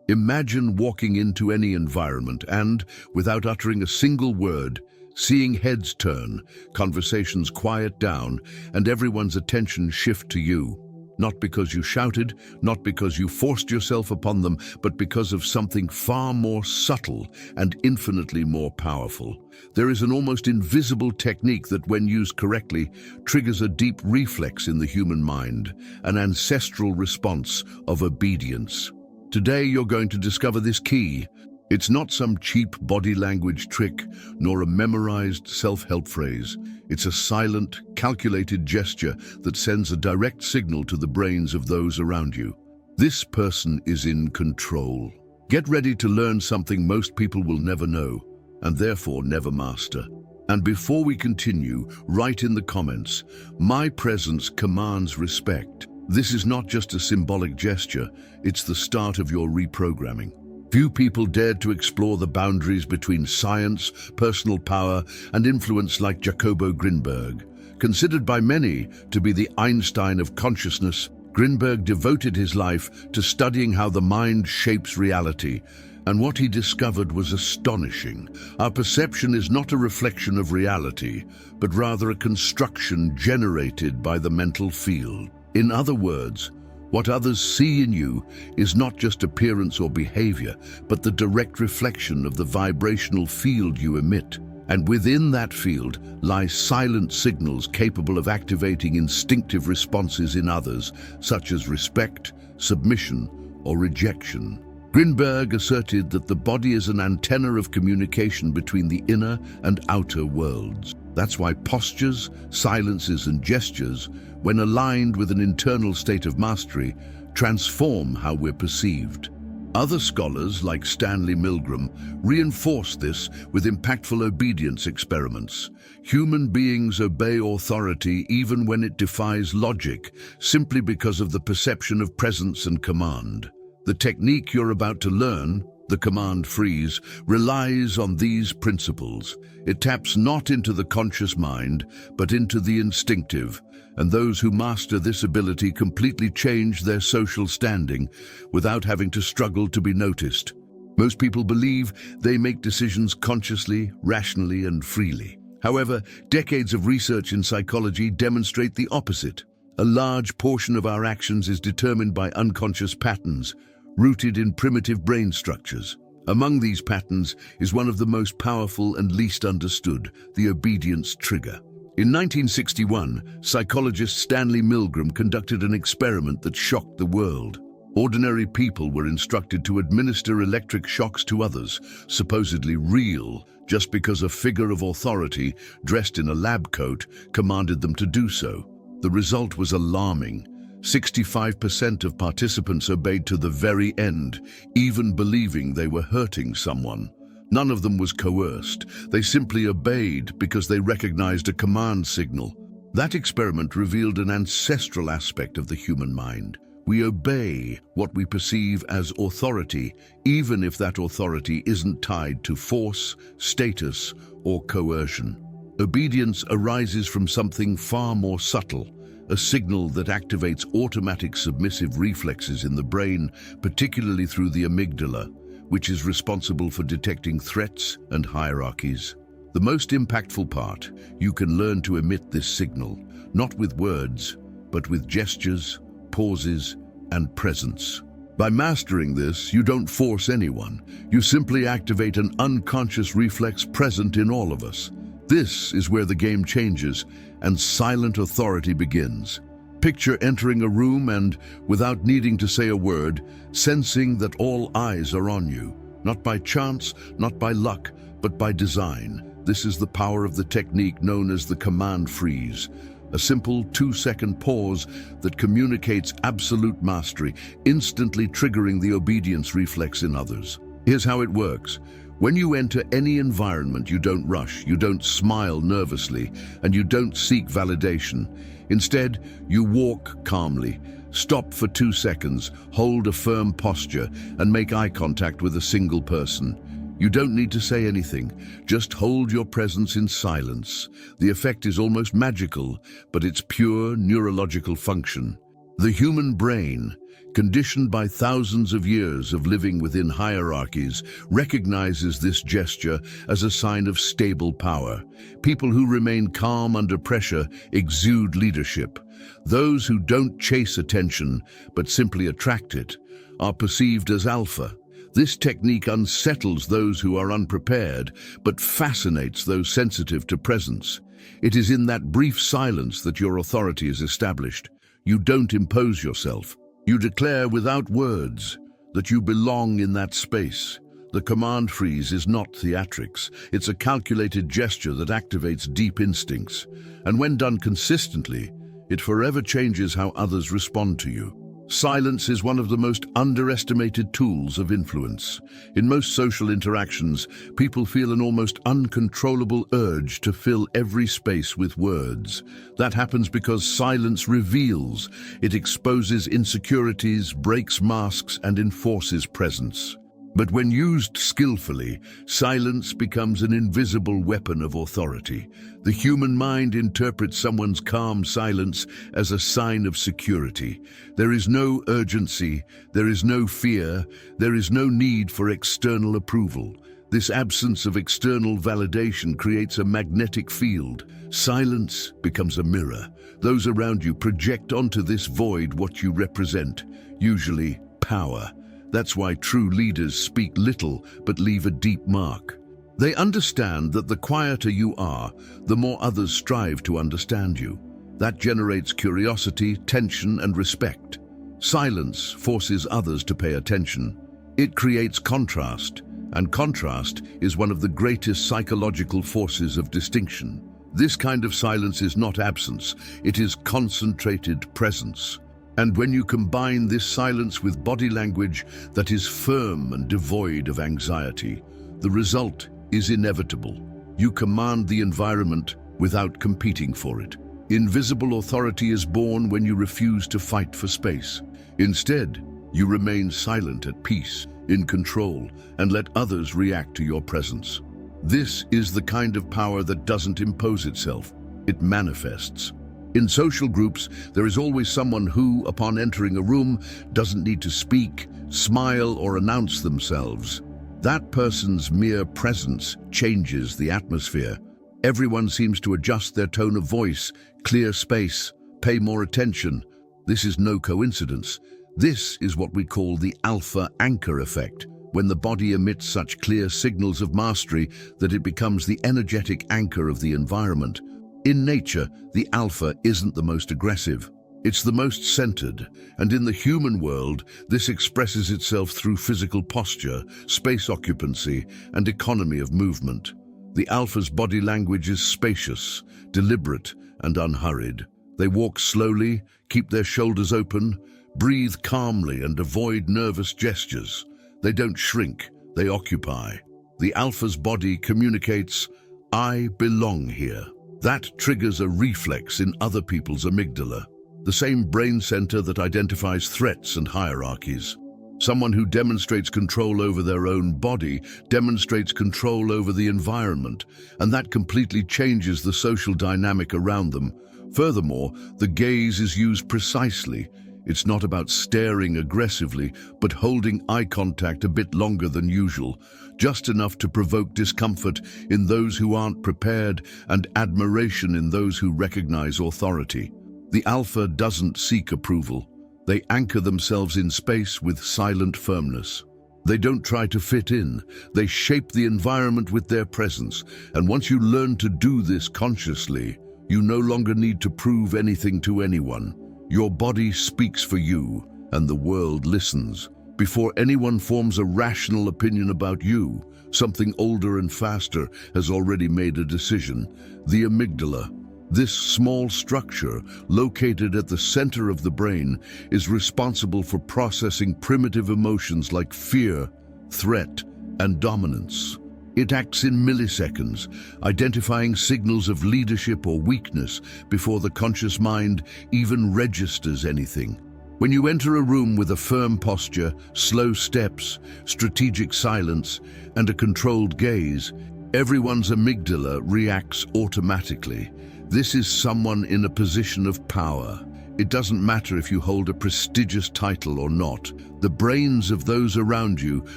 Imagine walking into any environment and, without uttering a single word, seeing heads turn, conversations quiet down, and everyone's attention shift to you. Not because you shouted, not because you forced yourself upon them, but because of something far more subtle and infinitely more powerful. There is an almost invisible technique that, when used correctly, triggers a deep reflex in the human mind, an ancestral response of obedience. Today you're going to discover this key. It's not some cheap body language trick, nor a memorized self-help phrase. It's a silent, calculated gesture that sends a direct signal to the brains of those around you. This person is in control. Get ready to learn something most people will never know, and therefore never master. And before we continue, write in the comments, "My presence commands respect." This is not just a symbolic gesture, it's the start of your reprogramming. Few people dared to explore the boundaries between science, personal power, and influence like Jacobo Grinberg. Considered by many to be the Einstein of consciousness, Grinberg devoted his life to studying how the mind shapes reality, and what he discovered was astonishing. Our perception is not a reflection of reality, but rather a construction generated by the mental field. In other words, what others see in you is not just appearance or behavior, but the direct reflection of the vibrational field you emit. And within that field lie silent signals capable of activating instinctive responses in others, such as respect, submission, or rejection. Grinberg asserted that the body is an antenna of communication between the inner and outer worlds. That's why postures, silences, and gestures, when aligned with an internal state of mastery, transform how we're perceived. Other scholars, like Stanley Milgram, reinforce this with impactful obedience experiments. Human beings obey authority even when it defies logic, simply because of the perception of presence and command. The technique you're about to learn, the command freeze, relies on these principles. It taps not into the conscious mind, but into the instinctive, and those who master this ability completely change their social standing without having to struggle to be noticed. Most people believe they make decisions consciously, rationally, and freely. However, decades of research in psychology demonstrate the opposite. A large portion of our actions is determined by unconscious patterns, rooted in primitive brain structures. Among these patterns is one of the most powerful and least understood, the obedience trigger. In 1961, psychologist Stanley Milgram conducted an experiment that shocked the world. Ordinary people were instructed to administer electric shocks to others, supposedly real, just because a figure of authority, dressed in a lab coat, commanded them to do so. The result was alarming. 65% of participants obeyed to the very end, even believing they were hurting someone. None of them was coerced. They simply obeyed because they recognized a command signal. That experiment revealed an ancestral aspect of the human mind. We obey what we perceive as authority, even if that authority isn't tied to force, status, or coercion. Obedience arises from something far more subtle, a signal that activates automatic submissive reflexes in the brain, particularly through the amygdala, which is responsible for detecting threats and hierarchies. The most impactful part, you can learn to emit this signal, not with words, but with gestures, pauses, and presence. By mastering this, you don't force anyone. You simply activate an unconscious reflex present in all of us. This is where the game changes and silent authority begins. Picture entering a room and, without needing to say a word, sensing that all eyes are on you. Not by chance, not by luck, but by design. This is the power of the technique known as the command freeze. A simple 2-second pause that communicates absolute mastery, instantly triggering the obedience reflex in others. Here's how it works. When you enter any environment, you don't rush, you don't smile nervously, and you don't seek validation. Instead, you walk calmly, stop for 2 seconds, hold a firm posture, and make eye contact with a single person. You don't need to say anything, just hold your presence in silence. The effect is almost magical, but it's pure neurological function. The human brain, conditioned by thousands of years of living within hierarchies, recognizes this gesture as a sign of stable power. People who remain calm under pressure exude leadership. Those who don't chase attention, but simply attract it, are perceived as alpha. This technique unsettles those who are unprepared, but fascinates those sensitive to presence. It is in that brief silence that your authority is established. You don't impose yourself. You declare without words that you belong in that space. The command freeze is not theatrics. It's a calculated gesture that activates deep instincts. And when done consistently, it forever changes how others respond to you. Silence is one of the most underestimated tools of influence. In most social interactions, people feel an almost uncontrollable urge to fill every space with words. That happens because silence reveals. It exposes insecurities, breaks masks, and enforces presence. But when used skillfully, silence becomes an invisible weapon of authority. The human mind interprets someone's calm silence as a sign of security. There is no urgency, there is no fear, there is no need for external approval. This absence of external validation creates a magnetic field. Silence becomes a mirror. Those around you project onto this void what you represent, usually power. That's why true leaders speak little but leave a deep mark. They understand that the quieter you are, the more others strive to understand you. That generates curiosity, tension, and respect. Silence forces others to pay attention. It creates contrast, and contrast is one of the greatest psychological forces of distinction. This kind of silence is not absence, it is concentrated presence. And when you combine this silence with body language that is firm and devoid of anxiety, the result is inevitable. You command the environment without competing for it. Invisible authority is born when you refuse to fight for space. Instead, you remain silent, at peace, in control, and let others react to your presence. This is the kind of power that doesn't impose itself. It manifests. In social groups, there is always someone who, upon entering a room, doesn't need to speak, smile, or announce themselves. That person's mere presence changes the atmosphere. Everyone seems to adjust their tone of voice, clear space, pay more attention. This is no coincidence. This is what we call the alpha anchor effect, when the body emits such clear signals of mastery that it becomes the energetic anchor of the environment. In nature, the alpha isn't the most aggressive. It's the most centered, and in the human world, this expresses itself through physical posture, space occupancy, and economy of movement. The alpha's body language is spacious, deliberate, and unhurried. They walk slowly, keep their shoulders open, breathe calmly, and avoid nervous gestures. They don't shrink, they occupy. The alpha's body communicates, "I belong here." That triggers a reflex in other people's amygdala, the same brain center that identifies threats and hierarchies. Someone who demonstrates control over their own body demonstrates control over the environment, and that completely changes the social dynamic around them. Furthermore, the gaze is used precisely. It's not about staring aggressively, but holding eye contact a bit longer than usual, just enough to provoke discomfort in those who aren't prepared and admiration in those who recognize authority. The alpha doesn't seek approval. They anchor themselves in space with silent firmness. They don't try to fit in. They shape the environment with their presence. And once you learn to do this consciously, you no longer need to prove anything to anyone. Your body speaks for you, and the world listens. Before anyone forms a rational opinion about you, something older and faster has already made a decision. The amygdala. This small structure, located at the center of the brain, is responsible for processing primitive emotions like fear, threat, and dominance. It acts in milliseconds, identifying signals of leadership or weakness before the conscious mind even registers anything. When you enter a room with a firm posture, slow steps, strategic silence, and a controlled gaze, everyone's amygdala reacts automatically. This is someone in a position of power. It doesn't matter if you hold a prestigious title or not. The brains of those around you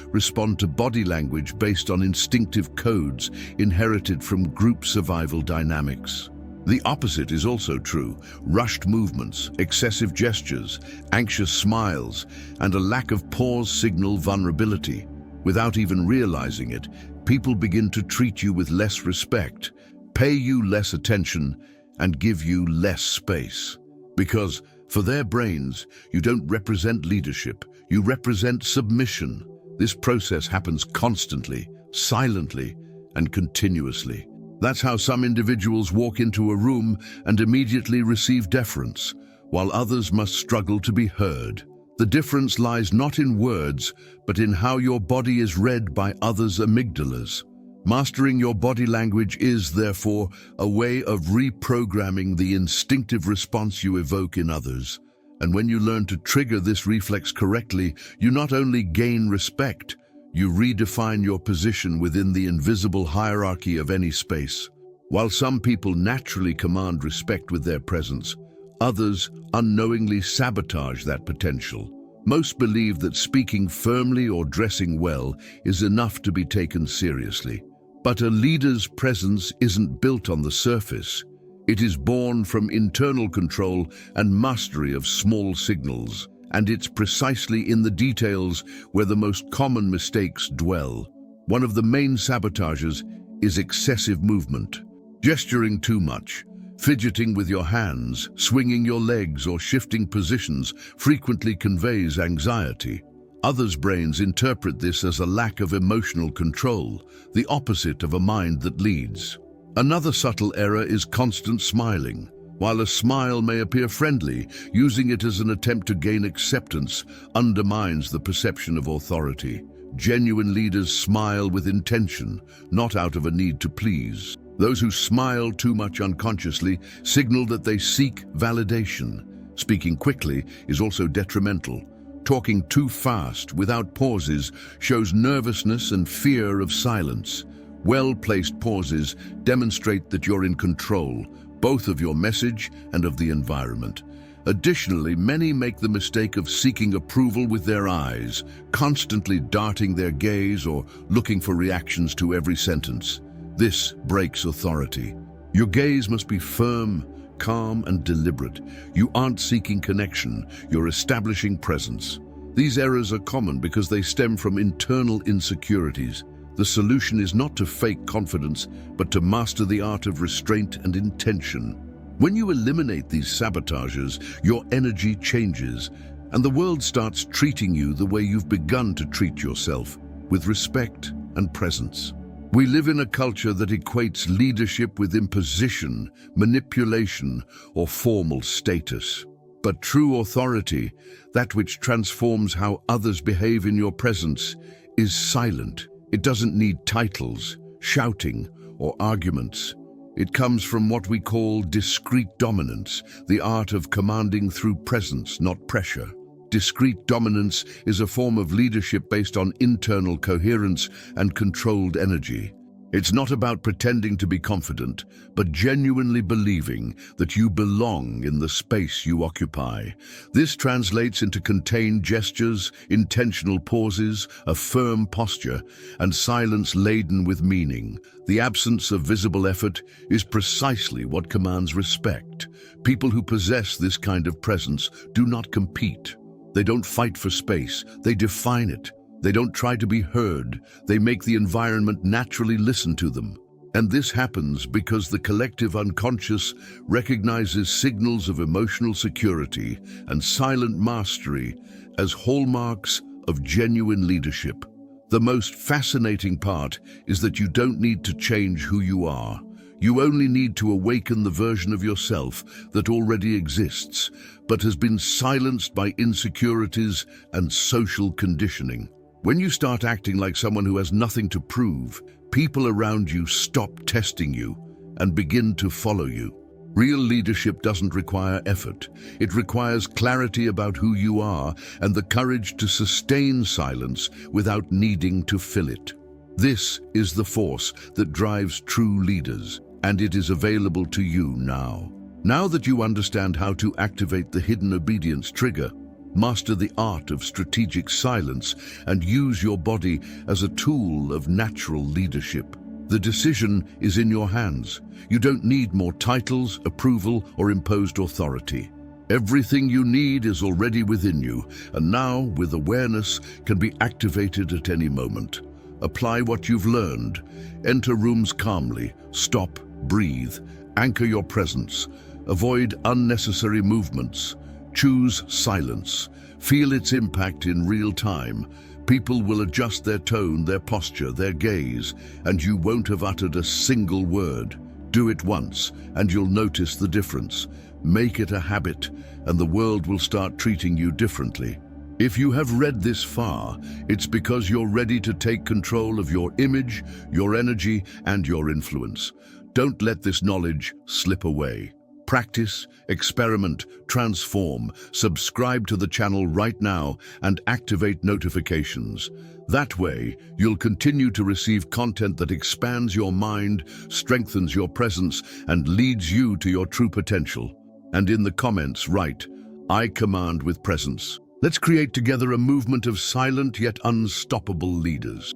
respond to body language based on instinctive codes inherited from group survival dynamics. The opposite is also true. Rushed movements, excessive gestures, anxious smiles, and a lack of pause signal vulnerability. Without even realizing it, people begin to treat you with less respect, pay you less attention, and give you less space. Because, for their brains, you don't represent leadership, you represent submission. This process happens constantly, silently, and continuously. That's how some individuals walk into a room and immediately receive deference, while others must struggle to be heard. The difference lies not in words, but in how your body is read by others' amygdalas. Mastering your body language is, therefore, a way of reprogramming the instinctive response you evoke in others. And when you learn to trigger this reflex correctly, you not only gain respect, you redefine your position within the invisible hierarchy of any space. While some people naturally command respect with their presence, others unknowingly sabotage that potential. Most believe that speaking firmly or dressing well is enough to be taken seriously. But a leader's presence isn't built on the surface. It is born from internal control and mastery of small signals, and it's precisely in the details where the most common mistakes dwell. One of the main sabotages is excessive movement. Gesturing too much, fidgeting with your hands, swinging your legs, or shifting positions frequently conveys anxiety. Others' brains interpret this as a lack of emotional control, the opposite of a mind that leads. Another subtle error is constant smiling. While a smile may appear friendly, using it as an attempt to gain acceptance undermines the perception of authority. Genuine leaders smile with intention, not out of a need to please. Those who smile too much unconsciously signal that they seek validation. Speaking quickly is also detrimental. Talking too fast, without pauses, shows nervousness and fear of silence. Well-placed pauses demonstrate that you're in control, both of your message and of the environment. Additionally, many make the mistake of seeking approval with their eyes, constantly darting their gaze or looking for reactions to every sentence. This breaks authority. Your gaze must be firm, calm, and deliberate. You aren't seeking connection, you're establishing presence. These errors are common because they stem from internal insecurities. The solution is not to fake confidence, but to master the art of restraint and intention. When you eliminate these sabotages, your energy changes, and the world starts treating you the way you've begun to treat yourself, with respect and presence. We live in a culture that equates leadership with imposition, manipulation, or formal status. But true authority, that which transforms how others behave in your presence, is silent. It doesn't need titles, shouting, or arguments. It comes from what we call discrete dominance, the art of commanding through presence, not pressure. Discrete dominance is a form of leadership based on internal coherence and controlled energy. It's not about pretending to be confident, but genuinely believing that you belong in the space you occupy. This translates into contained gestures, intentional pauses, a firm posture, and silence laden with meaning. The absence of visible effort is precisely what commands respect. People who possess this kind of presence do not compete. They don't fight for space, they define it. They don't try to be heard, they make the environment naturally listen to them. And this happens because the collective unconscious recognizes signals of emotional security and silent mastery as hallmarks of genuine leadership. The most fascinating part is that you don't need to change who you are. You only need to awaken the version of yourself that already exists, but has been silenced by insecurities and social conditioning. When you start acting like someone who has nothing to prove, people around you stop testing you and begin to follow you. Real leadership doesn't require effort. It requires clarity about who you are and the courage to sustain silence without needing to fill it. This is the force that drives true leaders, and it is available to you now. Now that you understand how to activate the hidden obedience trigger, master the art of strategic silence and use your body as a tool of natural leadership. The decision is in your hands. You don't need more titles, approval, or imposed authority. Everything you need is already within you, and now, with awareness, can be activated at any moment. Apply what you've learned. Enter rooms calmly. Stop, breathe, anchor your presence. Avoid unnecessary movements. Choose silence. Feel its impact in real time. People will adjust their tone, their posture, their gaze, and you won't have uttered a single word. Do it once, and you'll notice the difference. Make it a habit, and the world will start treating you differently. If you have read this far, it's because you're ready to take control of your image, your energy, and your influence. Don't let this knowledge slip away. Practice, experiment, transform. Subscribe to the channel right now and activate notifications. That way, you'll continue to receive content that expands your mind, strengthens your presence, and leads you to your true potential. And in the comments, write, "I command with presence." Let's create together a movement of silent yet unstoppable leaders.